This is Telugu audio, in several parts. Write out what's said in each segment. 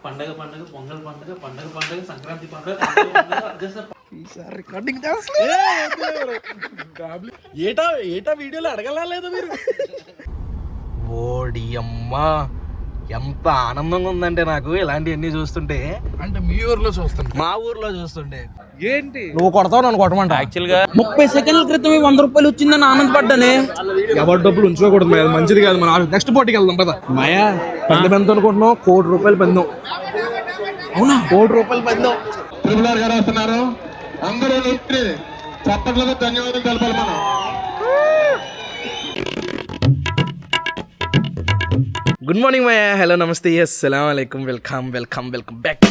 పండగ పండగ పొంగల్ పండగ పండగ పండగ సంక్రాంతి పండగ రికార్డింగ్ ఏటా ఏటా వీడియోలో అడగలా లేదా మీరు? ఓడి అమ్మా, ఎంత ఆనందంగా ఉందంటే నాకు ఇలాంటివన్నీ చూస్తుంటే. అంటే మీ ఊర్లో చూస్తుంటే, మా ఊర్లో చూస్తుంటే ఏంటి నువ్వు కొడతావు నన్ను కొట్టమంట. యాక్చువల్ గా 30 సెకండ్ల క్రితం 100 రూపాయలు వచ్చిందని ఆనందపడ్డానే. ఎవరి డబ్బులు ఉంచుకోకూడదు, అది మంచిది కాదు. మన నెక్స్ట్ పోటీకి వెళ్దాం కదా. మాయా పందెం ఎంత అనుకుంటున్నావు? ₹1 కోటి పందెం. అవునా? ₹1 కోటి పందెం. ట్రిపుల్ గారు వస్తున్నారు. అందరూ చప్పట్లతో ధన్యవాదాలు తెలపాలి మనం. గుడ్ మార్నింగ్ మాయా. హలో, నమస్తే, అస్సలాం వాలేకుమ్. Welcome back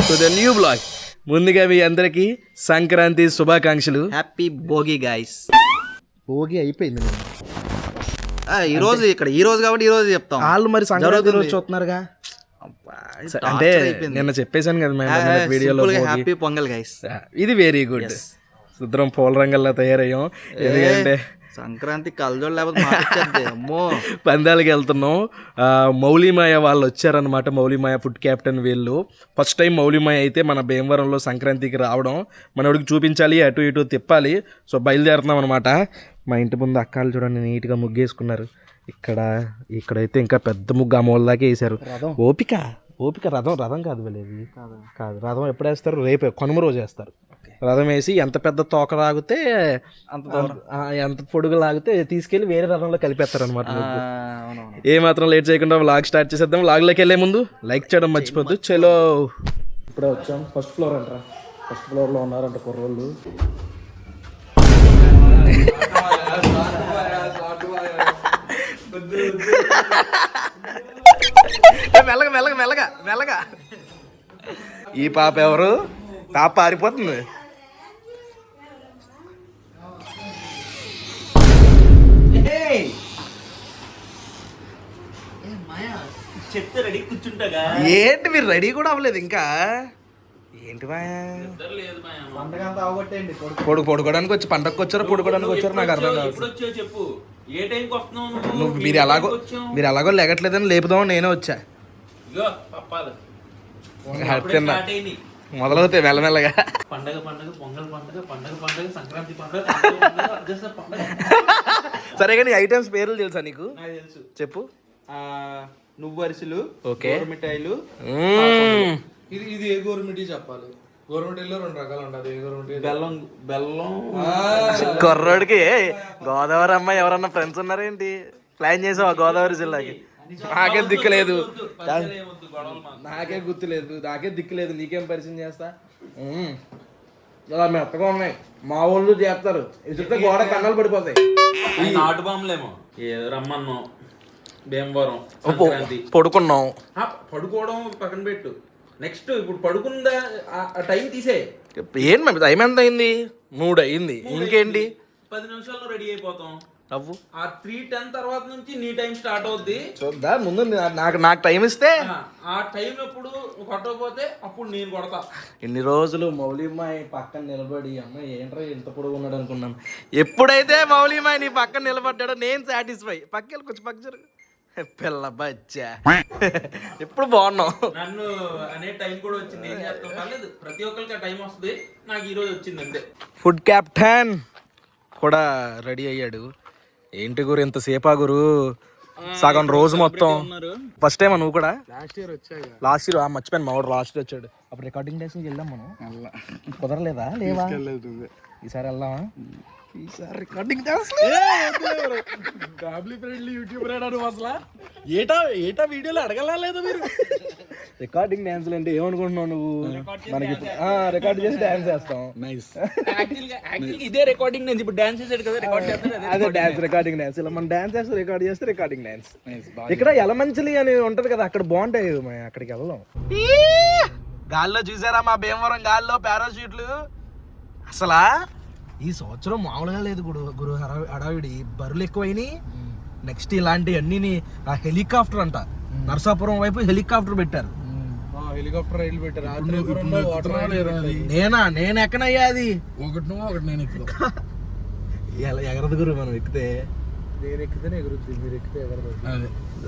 to the new blog. ముందుగా మీ అందరికీ సంక్రాంతి శుభాకాంక్షలు. Happy Bhogi guys. భోగి అయిపోయింది. ఈ రోజు ఇక్కడ ఈ రోజు కాబట్టి ఈ రోజు చెప్తాం. వాళ్ళు మరి సంక్రాంతి రోజు చూస్తున్నారుగా. అంటే నిన్న చెప్పేశాను కదా మేము వీడియోలో. Happy pongal guys. ఇది వెరీ గుడ్. శుద్రం పూల రంగల్లా తయారయ్యాం. ఎందుకంటే సంక్రాంతి కలజోడు లేకపోతే అమ్మో పందాలకి వెళ్తున్నాం. మౌలిమాయ వాళ్ళు వచ్చారనమాట. మౌలిమాయ ఫుడ్ క్యాప్టెన్ వీళ్ళు. ఫస్ట్ టైం మౌలిమాయ అయితే మన భీమవరంలో సంక్రాంతికి రావడం, మనోడికి చూపించాలి, అటు ఇటు తిప్పాలి. సో బయలుదేరుతున్నాం అనమాట. మా ఇంటి ముందు అక్కాలు చూడండి నీట్గా ముగ్గేసుకున్నారు. ఇక్కడైతే ఇంకా పెద్ద ముగ్గు అమ్మోళ్ళదాకే వేసారు. ఓపిక రథం కాదు వెళ్ళేది కాదు. రథం ఎప్పుడు వేస్తారు? రేపే కనుమ రోజు వేస్తారు. రథం వేసి ఎంత పెద్ద తోక లాగితే ఎంత పొడుగు లాగితే తీసుకెళ్లి వేరే రథంలో కలిపేస్తారు అనమాట. ఏ మాత్రం లేట్ చేయకుండా వ్లాగ్ స్టార్ట్ చేసేద్దాం. వ్లాగ్లోకి వెళ్ళే ముందు లైక్ చేయడం మర్చిపోద్దు. చలో, ఇప్పుడే వచ్చాం. ఫస్ట్ ఫ్లోర్ అంటారా? ఫస్ట్ ఫ్లోర్లో ఉన్నారంట కుర్రోళ్ళు. మెల్లగా. ఈ పాప ఎవరు? పాప పారిపోతుంది. చెప్తే రెడీ కూర్చుంటాగా. ఏంటి మీరు రెడీ కూడా అవ్వలేదు ఇంకా? ఏంటి మాయా? పడుకోవడానికి వచ్చి పండగకి వచ్చారో పడుకోవడానికి వచ్చారో నాకు అర్థం కాదు. చెప్పు, ఏ టైంకి వస్తున్నావు నువ్వు? మీరు ఎలాగో లెగట్లేదని లేపుదామని నేనే వచ్చా. మొదలవుతాయి మెల్లమెల్లగా. పండగ పండగ పొంగల్ పండగ పండగ పండగ సంక్రాంతి పండగ. సరే కానీ ఐటమ్స్ పేర్లు తెలుసా నీకు? నాకు తెలుసు. చెప్పు. నువ్వు అరిసెలు, ఓకే, మిఠాయిలు. ఇది ఏ గవర్నమెంట్ చెప్పాలి? గవర్నమెంట్ లో 2 రకాలు ఉంటుంది. ఏ గవర్నమెంట్? బెల్లం. కుర్రోడికి గోదావరి అమ్మాయి ఎవరన్నా ఫ్రెండ్స్ ఉన్నారేంటి? ప్లాన్ చేసావా గోదావరి జిల్లాకి? నాకేం దిక్కులేదు, నాకే దిక్కులేదు. నీకేం పరిచయం చేస్తా? ఇలా మెత్తగా ఉన్నాయి. మా వాళ్ళు చేస్తారు. ఇది గోడ కన్నాలు పడిపోతాయి. నాటు బాంబులేమో. రమ్మన్నాం భీమవరం పడుకున్నాం. పడుకోవడం పక్కన పెట్టు. నెక్స్ట్ ఇప్పుడు పడుకుందా టైం తీసే. ఏం టైం ఎంత అయింది? 3 అయింది. ఇంకేంటి? 10 నిమిషాల్లో రెడీ అయిపోతాం. నవ్వు. ఆ 3:10 తర్వాత నుంచి నీ టైం స్టార్ట్ అవుద్ది. చూద్దా ముందు నాకు టైం ఇస్తే. ఆ టైం ఎప్పుడు కొట్టకపోతే అప్పుడు నేను కొడతా. ఇన్ని రోజులు మౌలిమాయి పక్కన నిలబడి అమ్మాయి ఏంట్రా ఎంత పొడుగు ఉన్నాడు అనుకున్నాను. ఎప్పుడైతే మౌలిమాయి నీ పక్కన నిలబడ్డాడో నేను సాటిస్ఫై. పక్కన కొంచెం పక్క పిల్ల బచ్చా. ఎప్పుడు బాగున్నావు. నన్ను అనే టైం కూడా వచ్చింది. ఏం చేస్తాం, పర్లేదు. ప్రతి ఒక్కరికి ఆ టైం వస్తుంది. నాకు ఈ రోజు వచ్చింది అంతే. ఫుడ్ క్యాప్టెన్ కూడా రెడీ అయ్యాడు. ఏంటి గురు ఎంతసేపా గురు? సగం రోజు మొత్తం. ఫస్ట్ టైం నువ్వు కూడా? లాస్ట్ ఇయర్ మర్చిపోయాను. మా వాడు లాస్ట్ ఇయర్ వచ్చాడు. అప్పుడు రికార్డింగ్ డేస్ వెళ్దాం మనం. కుదరలేదా? లేవా? ఈసారి వెళ్దామా? ఈసారి రికార్డింగ్ డాన్స్. యూట్యూబర్ అసలు ఏటా వీడియోలో అడగలా లేదా మీరు? రికార్డింగ్ డాన్స్ అంటే ఏమనుకుంటున్నావు నువ్వు? మనకి రికార్డ్ చేసి డాన్స్ చేస్తాం. నైస్. ఇదే రికార్డింగ్ డాన్స్. ఇప్పుడు డాన్స్ చేసాడు కదా, రికార్డ్ చేస్తాను. అదే డాన్స్, రికార్డింగ్ డాన్స్. ఇలా మనం డాన్స్ చేస్తే రికార్డ్ చేస్తే రికార్డింగ్ డాన్స్. ఇక్కడ ఎలమంచిలి అని ఉంటది కదా, అక్కడ బాగుంటాయి. అక్కడికి వెళ్దాం. గాల్లో చూసారా మా భీమవరం గాల్లో పారాషూట్లు? అసలా ఈ సంవత్సరం మామూలుగా లేదు గురు హడావిడి. బరులు ఎక్కువైనాయి. నెక్స్ట్ ఇలాంటి అన్ని హెలికాప్టర్ అంట. నరసాపురం వైపు హెలికాప్టర్ పెట్టారు. హెలికాప్టర్ రైలు పెట్టారు. నేను ఎక్కనయ్యా అది? ఒకటి నేను ఎక్కువ ఎగరదు గురు. మనం ఎక్కితే నేను ఎక్కితేనే ఎగురుద్ది, మీరు ఎక్కితే ఎగరదు.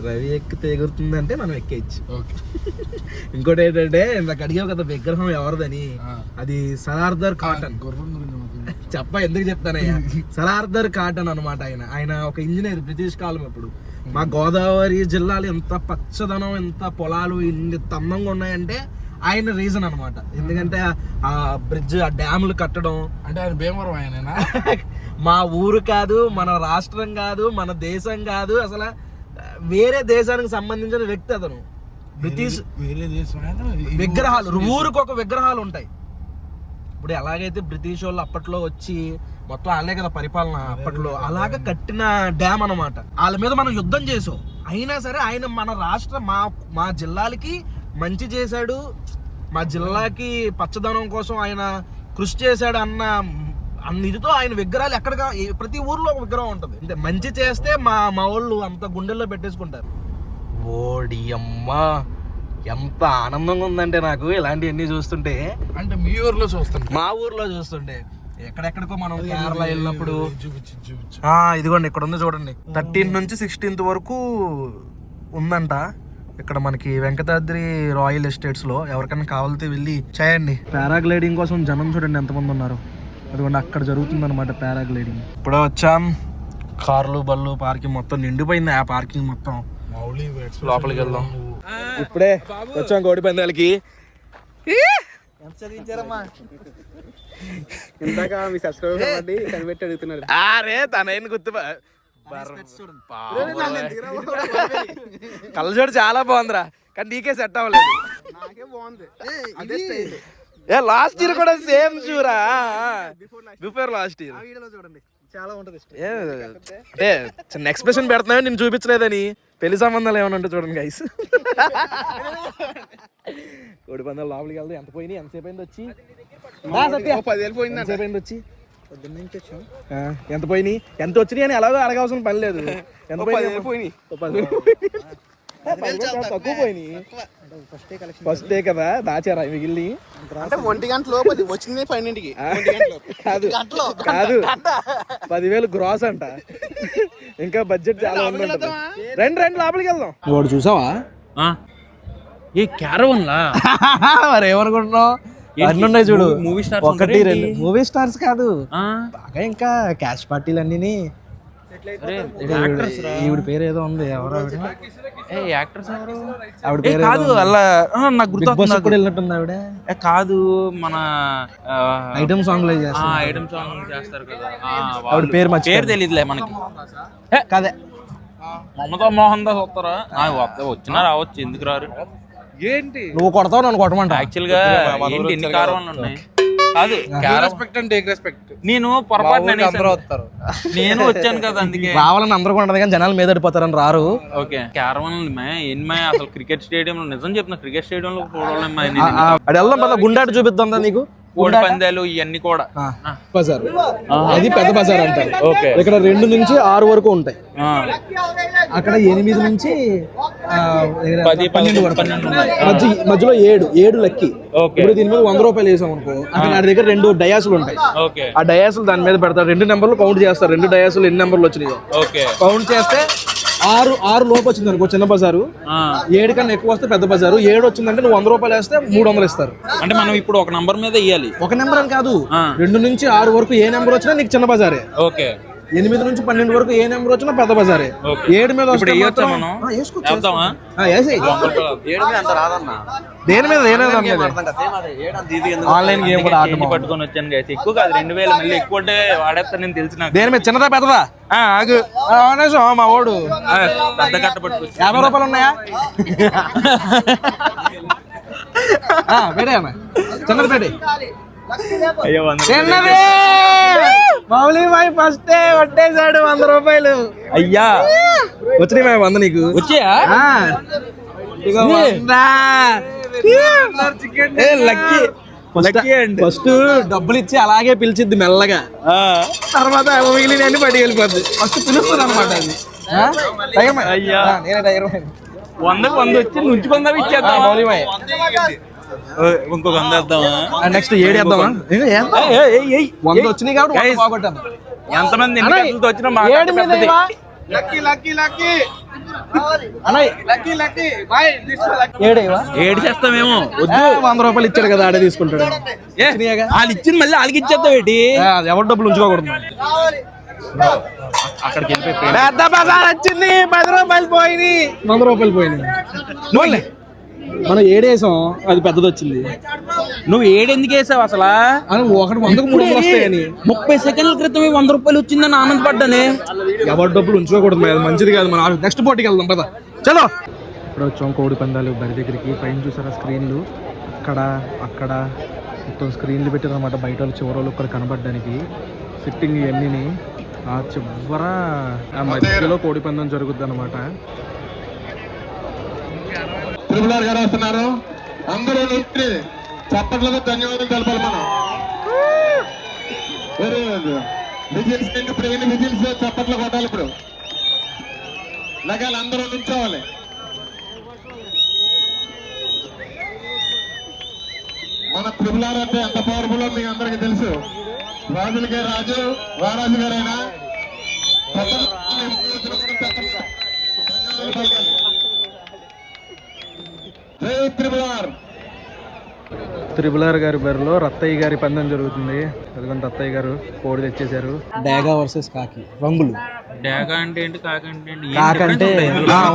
రవి ఎక్కితే ఎగురుతుందంటే మనం ఎక్కేయచ్చు. ఓకే. ఇంకోటి ఏంటంటే ఇందాక అడిగావు కదా విగ్రహం ఎవరిదని, అది సలార్దర్ కాటన్. గుర్రం గురించి ఎందుకు చెప్తానయ్యా, సలార్దర్ కాటన్ అనమాట. ఆయన ఒక ఇంజనీర్, బ్రిటిష్ కాలం అప్పుడు. మా గోదావరి జిల్లాలో ఎంత పచ్చదనం, ఎంత పొలాలు ఇంత అందంగా ఉన్నాయంటే ఆయన రీజన్ అనమాట. ఎందుకంటే ఆ బ్రిడ్జ్, ఆ డ్యాములు కట్టడం. అంటే ఆయన భీమవరం ఆయనేనా? మా ఊరు కాదు, మన రాష్ట్రం కాదు, మన దేశం కాదు, అసలు వేరే దేశానికి సంబంధించిన వ్యక్తి అతను. బ్రిటిష్ వేరే దేశం విగ్రహాలు, ఊరికి ఒక విగ్రహాలు ఉంటాయి. ఇప్పుడు ఎలాగైతే బ్రిటిష్ వాళ్ళు అప్పట్లో వచ్చి మొత్తం వాళ్ళే కదా పరిపాలన అప్పట్లో, అలాగ కట్టిన డ్యామ్ అనమాట. వాళ్ళ మీద మనం యుద్ధం చేసాం, అయినా సరే ఆయన మన రాష్ట్ర మా జిల్లాలకి మంచి చేశాడు, మా జిల్లాకి పచ్చదనం కోసం ఆయన కృషి చేశాడు అన్న ఇదితో ఆయన విగ్రహాలు ఎక్కడిగా ప్రతి ఊర్లో ఒక విగ్రహం ఉంటుంది. అంటే మంచి చేస్తే మా వాళ్ళు అంత గుండెల్లో పెట్టేసుకుంటారు. ఓడి అమ్మా, ఎంత ఆనందంగా ఉందంటే నాకు ఇలాంటివన్నీ చూస్తుంటే. అంటే మీ ఊర్లో చూస్తాను, మా ఊర్లో చూస్తుంటే. ఎక్కడెక్కడికో మనం కేరళ వెళ్ళినప్పుడు చూపించు. ఇదిగోండి ఇక్కడ ఉంది చూడండి, 13 నుంచి 16 వరకు ఉందంట. ఇక్కడ మనకి వెంకటాద్రి రాయల్ ఎస్టేట్స్ లో ఎవరికైనా కావాలితే వెళ్ళి చేయండి. పారాగ్లైడింగ్ కోసం జనం చూడండి ఎంతమంది ఉన్నారు. అదిగోండి అక్కడ జరుగుతుంది అనమాట పారాగ్లైడింగ్. ఇప్పుడే వచ్చాం, కార్లు బళ్ళు పార్కింగ్ మొత్తం నిండిపోయింది. ఆ పార్కింగ్ మొత్తం లోపలికి వెళ్దాం. ఇప్పుడే వచ్చాం కోడి పందాలకి. అరే తనైన గుర్తు కళ్ళజోడు చాలా బాగుందిరా, కానీ నీకే సెట్ అవ్వలేదు. లాస్ట్ ఇయర్ కూడా సేమ్ చూరా, బిఫోర్ లాస్ట్ ఇయర్ చాలా ఉంటది. అంటే చిన్న ఎక్స్ప్రెషన్ పెడుతున్నావు, నేను చూపించలేదని. పెళ్లి సంబంధాలు ఏమైనా ఉంటే చూడండి గైస్. కోడి పందాలు లోపలికి వెళ్తే ఎంత పోయినాయి, ఎంతసేపు అయింది వచ్చి? 10,000 పోయింది. ఎంతసేపు అయింది వచ్చి? ఎంత పోయినాయి, ఎంత వచ్చినాయి అని ఎలాగో అడగాల్సిన పని లేదు. ఎంత పోయినాయి? తక్కువ పోయినాయి. ఫస్ట్ డే కదా దాచారా మిగిలి? అంటే 1 గంట లోపు వచ్చింది 12కి. కాదు 10,000 గ్రాస్ అంట. ఇంకా బడ్జెట్ చాలా ఉంది. రెండు లోపలికి వెళ్దాం. వాడు చూసావా ఏ క్యారవన్ లా? మరి ఏమనుకుంటున్నావు? అన్నీ ఉన్నాయి చూడు, మూవీ స్టార్స్ 1, 2 మూవీ స్టార్స్ కాదు బాగా, ఇంకా క్యాష్ పార్టీలు అన్నీ. ఈవిడ పేరు ఏదో ఉంది, ఎవరు ఆవిడ పేరు కాదు అలా నాకు గుర్తొస్తుంది. వెళ్ళినట్టుంది ఆవిడ. కాదు మన ఐటమ్ సాంగ్ లో ఐటమ్ సాంగ్ చేస్తారు కదా, ఆవిడ పేరు పేరు తెలియదులే మనకి. కదే మమతా మోహన్ దాస్ వస్తారా? వచ్చినా రావచ్చు, ఎందుకు రారు? ఏంటి నువ్వు కొడతావు, నన్ను కొట్టమంట. యాక్చువల్ గా ఏంటి ఎన్ని కారణాలు ఉన్నాయి? కాదు రెస్పెక్ట్ అంటే రెస్పెక్ట్. నేను పొరపాటున అందరూ వస్తారు, నేను వచ్చాను కదా అందుకే. రావాలని అందరూ ఉండదు కానీ జనాలు మీద పడిపోతారని రారు. ఓకే క్యారవన్ ఎన్మై అసలు క్రికెట్ స్టేడియం లో, నిజం చెప్తున్నా క్రికెట్ స్టేడియం లో అది వెళ్దాం పద, గుండాటు చూపిద్దాం నీకు. కోడి పందాలు ఇవన్నీ కూడా బజార్, అది పెద్ద బజార్ అంటారు. ఓకే, ఇక్కడ 2 నుంచి 6 వరకు ఉంటాయి. అక్కడ 8 నుంచి 12 వరకు. మధ్యలో 7 లక్కి. ఇప్పుడు దీని మీద 100 రూపాయలు వేసాం అనుకో, అక్కడ నా దగ్గర 2 డయాసులు ఉంటాయి. ఆ డయాసులు దాని మీద పెడతారు, 2 నెంబర్లు కౌంట్ చేస్తారు. 2 డయాసులు ఎన్ని నెంబర్లు వచ్చినాయో కౌంట్ చేస్తే 6 లోపు వచ్చింది అనుకో చిన్న బజారు, 7 కన్నా ఎక్కువ వస్తే పెద్ద బజారు, 7 వచ్చిందంటే నువ్వు 100 రూపాయలు వేస్తే 300 ఇస్తారు. అంటే మనం ఇప్పుడు ఒక నంబర్ మీద ఇవ్వాలి. ఒక నెంబర్ అని కాదు, 2 నుంచి 6 వరకు ఏ నెంబర్ వచ్చినా నీకు చిన్న బజారే. ఓకే, 8 నుంచి 12 వరకు ఏ నెంబర్ వచ్చినా పెద్ద బజారే. 7 మీద దేని మీద ఆన్లైన్ గేమ్ కూడా పట్టుకొని వచ్చాను గైస్. ఎక్కువ కాదు 2000, మళ్ళీ ఎక్కువ అంటే వాడేస్తా నేను తెలిసిన. దేని మీద చిన్నదా పెద్దదా? ఆగు మా ఓడు పెద్ద కట్ట పట్టుకు 50 రూపాయలు ఉన్నాయా? పెడే చిన్నది పెడే. చిన్నది మౌలి బాయ్ ఫస్ట్ కొట్టేశాడు 100 రూపాయలు. అయ్యా వచ్చినాయి మా 100 నీకు వచ్చాయా? ఫస్ట్ డబ్బులు ఇచ్చి అలాగే పిలిచిద్ది మెల్లగా, తర్వాత మిగిలిన అన్ని పడి వెళ్ళిపోద్ది. ఫస్ట్ పిలుస్తుంది అనమాట అది. అయ్యా నేనే టైగర్ 100కి 100 వచ్చి నుంచుకుందా ఇచ్చేద్దాం. మౌలి బాయ్ ఇంకొక 100 వేద్దామా? నెక్స్ట్ 7 వేద్దామా? 100 వచ్చినాయి కాబట్టి ఎంతమంది ఎన్ని వచ్చినా ఏడు మీద ఏడు చేస్తామేమో వద్దు 100 రూపాయలు ఇచ్చాడు కదా ఆడే తీసుకుంటాడు. వాళ్ళు ఇచ్చింది మళ్ళీ వాళ్ళకి ఇచ్చేస్తావు ఏంటి? ఎవరి డబ్బులు ఉంచుకోకూడదు. అక్కడికి వెళ్ళిపోయి పెద్ద బజార్ వచ్చింది, 10 రూపాయలు పోయింది, 100 రూపాయలు పోయింది. నువ్వులే మనం ఏడేసాం, అది పెద్దది వచ్చింది. నువ్వు ఏడు ఎందుకు వేసావు అసలు? అని ఒకటి 100కు 3 వస్తాయని 30 సెకండ్ల క్రితం 100 రూపాయలు వచ్చిందని ఆనందపడ్డానే. ఎవరి డబ్బులు ఉంచుకోకూడదు, అది మంచిది కాదు. మనం నెక్స్ట్ పోటీకి వెళ్దాం పద. చలో. ఇప్పుడు వచ్చాం కోడి పందాలు బరి దగ్గరికి. పైన చూసారా స్క్రీన్లు, అక్కడ మొత్తం స్క్రీన్లు పెట్టారన్నమాట. బయట వాళ్ళు చివరి వాళ్ళు ఒక్కరు కనబడడానికి. సిట్టింగ్ ఇవన్నీ ఆ చివర ఆ మధ్యలో కోడి పందెం జరుగుద్ది అనమాట. త్రిపులార్ గారు వస్తున్నారు. అందరూ నొక్కి చప్పట్లతో ధన్యవాదాలు తెలపాలి మనం. Very good. విజిల్స్ ఇప్పుడు ఎన్ని విజిల్స్ చప్పట్లు కొట్టాలి. ఇప్పుడు లగాలి, అందరూ నుంచోవాలి. మన త్రిపులార్ అంటే ఎంత పవర్ఫుల్ మీకు అందరికీ తెలుసు. రాజులకే రాజు, వారాజు గారైనా త్రిబులార్ గారి బరిలో రత్తయ్య గారి పందెం జరుగుతుంది. అదిగోండి రత్తయ్య గారు కోడి తెచ్చేశారు. డాగా వర్సెస్ కాకి రంగులు. డాగా అంటే ఏంటి, కాకి అంటే ఏంటి? కాకి అంటే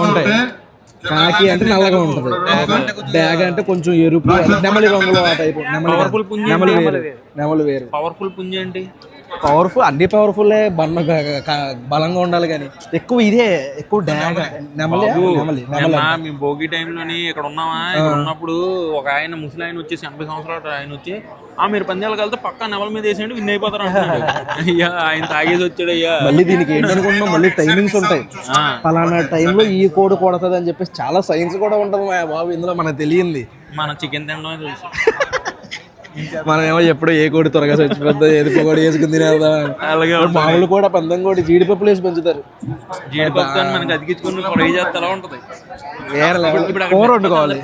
ఉంటాయి, కాకి అంటే నల్లగా ఉంటుంది, డాగా అంటే కొంచెం ఎరుపు నెమలి రంగులో ఆ టైపు. నెమలి వేరు. పవర్ఫుల్ పుంజ ఏంటి? పవర్ఫుల్, అన్ని పవర్ఫుల్. బలంగా ఉండాలి కానీ ఎక్కువ ఇదే ఎక్కువ డాగా నెమలి. మీ భోగి టైంలోని ఇక్కడ ఉన్నామా, ఇక్కడ ఉన్నప్పుడు ఒక ఆయన ముసలి ఆయన వచ్చేసి 80 సంవత్సరాలు ఆయన వచ్చి మీరు పందాలకు వెళ్తే పక్కా నెమల మీద వేసేయండి విన్ అయిపోతారు అంటున్నాడు. అయ్యా ఆయన తాగేసి వచ్చాడు. అయ్యా మళ్ళీ దీనికి ఏంటనుకుంటున్నాం, మళ్ళీ టైమింగ్స్ ఉంటాయి. పలానా టైంలో ఈ కోడి కొడుతుంది అని చెప్పేసి చాలా సైన్స్ కూడా ఉంటుంది మా బాబు ఇందులో. మనకు తెలియంది, మనం చికెన్ తినడమే తెలుసు. మనం ఏమో ఎప్పుడు ఏ కోడి త్వరగా చచ్చిపోద్దా, ఎదుపు కోడి వేసుకుని తినేద్దాం. అలాగే మామూలు కూడా పందెం కోడి జీడిపప్పులు వేసి పెంచుతారు. జీడిపప్పు మనకి అతికించుకుని ఫ్రై చేస్తే ఎలా ఉంటది? కూర వండుకోవాలి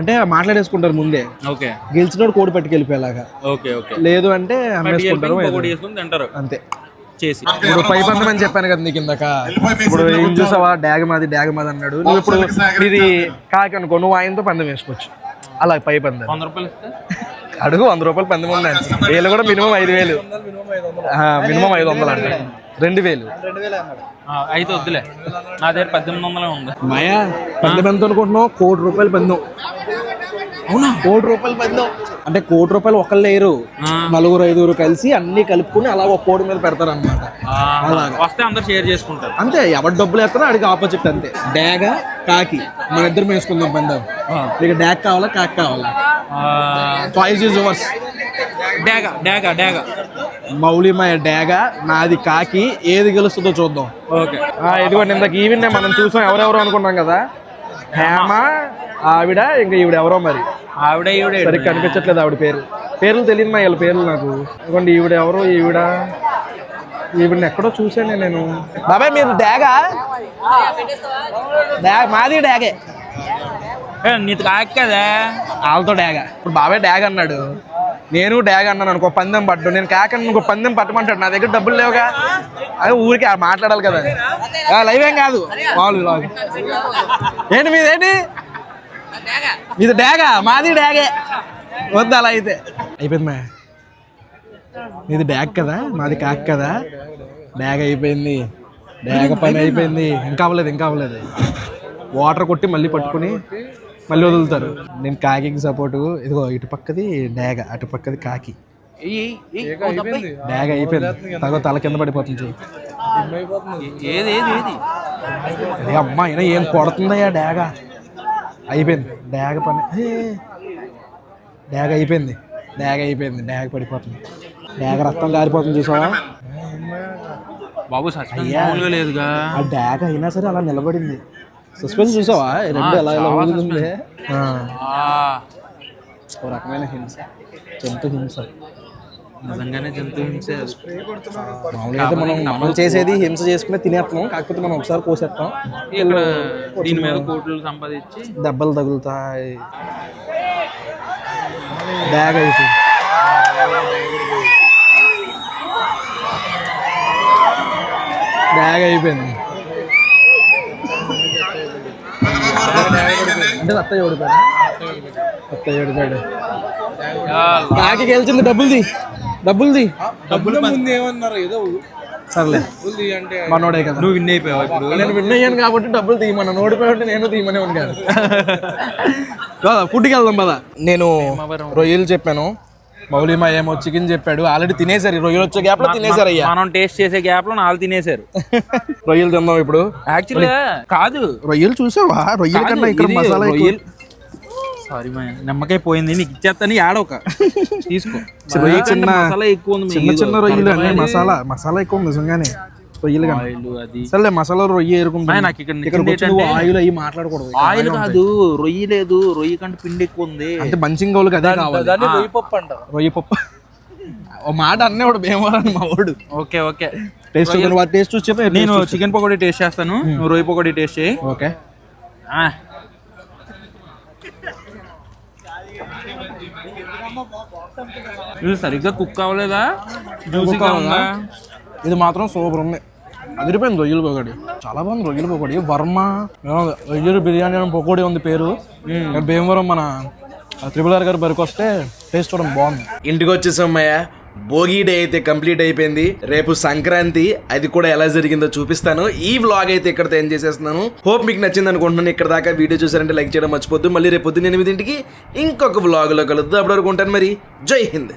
అంటే మాట్లాడేసుకుంటారు ముందే. ఓకే, గెలిచినోడు కోడి పట్టుకెళ్ళిపోయేలాగా. Okay okay. లేదు అంటే అమ్మేసుకుంటారు తింటారు అంతే చేసి. ఇప్పుడు పై పందెం అని చెప్పాను కదా నీకు ఇందాక. ఇప్పుడు ఏం చూసావా, డాగ మాది అన్నాడు. నువ్వు ఇప్పుడు ఇది కాకి అనుకో, నువ్వు ఆయనతో పందెం వేసుకోవచ్చు. అలా పై పందెం 100 రూపాయలు అడుగు. 100 రూపాయలు పందెం ఉన్నాయి. వీళ్ళు కూడా మినిమం 5,000, మినిమం 500 అంట. 2,000 అయితే వద్దులే, నా దగ్గర 1800 ఉంది. మాయా పందెం ఎంత అనుకుంటున్నావు? 1 కోటి రూపాయలు పందెం. అవునా? 1 కోటి రూపాయలు పందెం అంటే 1 కోటి రూపాయలు ఒకళ్ళు లేరు, 4-5 కలిసి అన్ని కలుపుకుని అలా ఒక కోడి మీద పెడతారు అనమాట. వస్తే అందరు షేర్ చేసుకుంటారు అంతే. ఎవరు డబ్బులు వేస్తారో అడిగి ఆపోజిట్ అంతే. డాగ కాకి మన ఇద్దరు వేసుకుందాం పందెం. నీకు డాగ్ కావాలా కాకి కావాలా? Choice is yours. డాగా మౌలిమాయ డాగ, నాది కాకి. ఏది గెలుస్తుందో చూద్దాం. ఓకే. ఇదిగోండి ఇందాక ఈవినే మనం చూసాం. ఎవరెవరో అనుకున్నాం కదా, హేమ, ఆవిడ, ఇంకా ఈవిడ ఎవరో మరి. ఆవిడ సరిగ్గా కనిపించట్లేదు ఆవిడ పేర్లు తెలియదు మా వీళ్ళ పేర్లు నాకు. ఇదిగోండి ఈవిడ ఎవరో, ఈవిడని ఎక్కడో చూసానే నేను. బాబాయ్ మీరు డాగా? మాది డాగే. నీకు కాకి కదా, వాళ్ళతో డాగా. ఇప్పుడు బాబాయ్ డాగ్ అన్నాడు, నేను డాగ్ అన్నాను అనుకో, పందెం పట్టు. నేను కాకని ఇంకో పందెం పట్టమంటాడు. నా దగ్గర డబ్బులు లేవుగా, అదే ఊరికి మాట్లాడాలి కదా. లైవ్ ఏం కాదు, వాళ్ళు ఏంటి మీదేంటి? మీది డాగా? మాది డాగే. వద్దు అలా అయితే. అయిపోయింది మా, మీది డాగ్ కదా, మాది కాకి కదా. డాగ్ అయిపోయింది, డాగ్ పని అయిపోయింది. ఇంకా అవ్వలేదు. వాటర్ కొట్టి మళ్ళీ పట్టుకుని మళ్ళీ వదులుతారు. నేను కాకికి సపోర్టు. ఇదిగో ఇటు పక్కది డాగ, అటు పక్కది కాకి. డాగ అయిపోయింది. తల కింద పడిపోతుంది. ఏది అదే అమ్మా అయినా ఏం కొడుతుందయ్యా డాగ. అయిపోయింది డాగ పని. డాగ అయిపోయింది. డాగ పడిపోతుంది. డాగ రక్తం కారిపోతుంది చూసావా బాబు? లేదుగా ఆ డాగ అయినా సరే అలా నిలబడింది. సస్పెన్స్ చూసావా? రెండు ఎలా ఊగుతుంది. ఓ రకమైన హింస, జంతు హింస. నిజంగానే జంతు హింస. మామూలుగా అయితే మనం చేసేది హింస చేసుకునే తినేస్తున్నాం. కాకపోతే మనం ఒకసారి కోసేస్తాం. ఇక్కడ దీని మీద కోట్లు సంపాదించి దెబ్బలు తగులుతాయి. డాగ్ అయిపోయింది. డాగ్ అయిపోయింది. అంటే అత్తయ్య ఓడిపోయాడు నాకి గెలిచింది. డబ్బులది డబ్బుల ముందు ఏమన్నారు ఏదో సర్లే ఉంది అంటే మనోడే కదా. నువ్వు విన్ అయిపోయావు ఇప్పుడు. నేను విన్ అయ్యాను కాబట్టి డబ్బులు తీయమన్నా, ఓడిపోయాడు నేను తీయమనే కాదు. ఫుడ్కి వెళ్దాం పదా. నేను రొయ్యలు చెప్పాను, మౌలిమా ఏమో చికెన్ చెప్పాడు. ఆల్రెడీ తినేసారు, రొయ్యలు వచ్చే గ్యాప్ లో తినేసారు అయ్యా. మనం టేస్ట్ చేసే గ్యాప్ లో నాలుగు తినేసారు. రొయ్యలు తిందాం ఇప్పుడు. యాక్చువల్గా కాదు, రొయ్యలు చూసావా? రొయ్యల కన్నా ఇక్కడ మసాలా రొయ్యలు. సారీ మా నిమ్మకాయ పోయింది, నీకు ఇచ్చేస్తాను ఆడొక తీసుకో. చిన్న మసాలా ఎక్కువ ఉంది. చిన్న రొయ్యలు అన్నీ మసాలా ఎక్కువ ఉంది నిజంగానే. రొయ్యలు కానీ అది సర్లే, మసాలా రొయ్య ఎరుకుంటా. నాకు ఇక్కడ ఆయిల్ అవి మాట్లాడకూడదు. ఆయిల్ కాదు, రొయ్యి లేదు, రొయ్యి కంటే పిండి ఎక్కువ ఉంది. అంటే బంచింగోళ్ళకి అదే కావాలి. రొయ్యి పప్పు అంటారు. రొయ్య పప్పు ఓ మాట అన్నేవాడు భీమవరాన్ని మా వాడు. ఓకే టేస్ట్ చూసి చెప్పి నేను చికెన్ పకోడీ టేస్ట్ చేస్తాను, నువ్వు రొయ్యి పకోడీ టేస్ట్ చేయి. ఓకే. ఇది సరిగ్గా కుక్ అవ్వలేదా? జ్యూసీగా ఉందా? ఇది మాత్రం సూపర్ ఉంది, అదిరిపోయింది. రొయ్యలు పకోడీ చాలా బాగుంది. రొయ్యలు పకోడీ వర్మ రొయ్యలు బిర్యానీ అని పకోడీ ఉంది పేరు. భీమవరం మన త్రిపుల్ గారు బరికి వస్తే టేస్ట్ చూడడం బాగుంది. ఇంటికి వచ్చేసామయ్య. భోగి డే అయితే కంప్లీట్ అయిపోయింది. రేపు సంక్రాంతి, అది కూడా ఎలా జరిగిందో చూపిస్తాను. ఈ వ్లాగ్ అయితే ఇక్కడతో ఎండ్ చేసేస్తున్నాను. హోప్ మీకు నచ్చింది అనుకుంటున్నాను. ఇక్కడ దాకా వీడియో చూసారంటే లైక్ చేయడం మర్చిపోద్దు. మళ్ళీ రేపు పొద్దున్న 8 ఇంకొక వ్లాగ్ లో కలుద్దాం. అప్పటి వరకు ఉంటాను మరి. జై హింద్.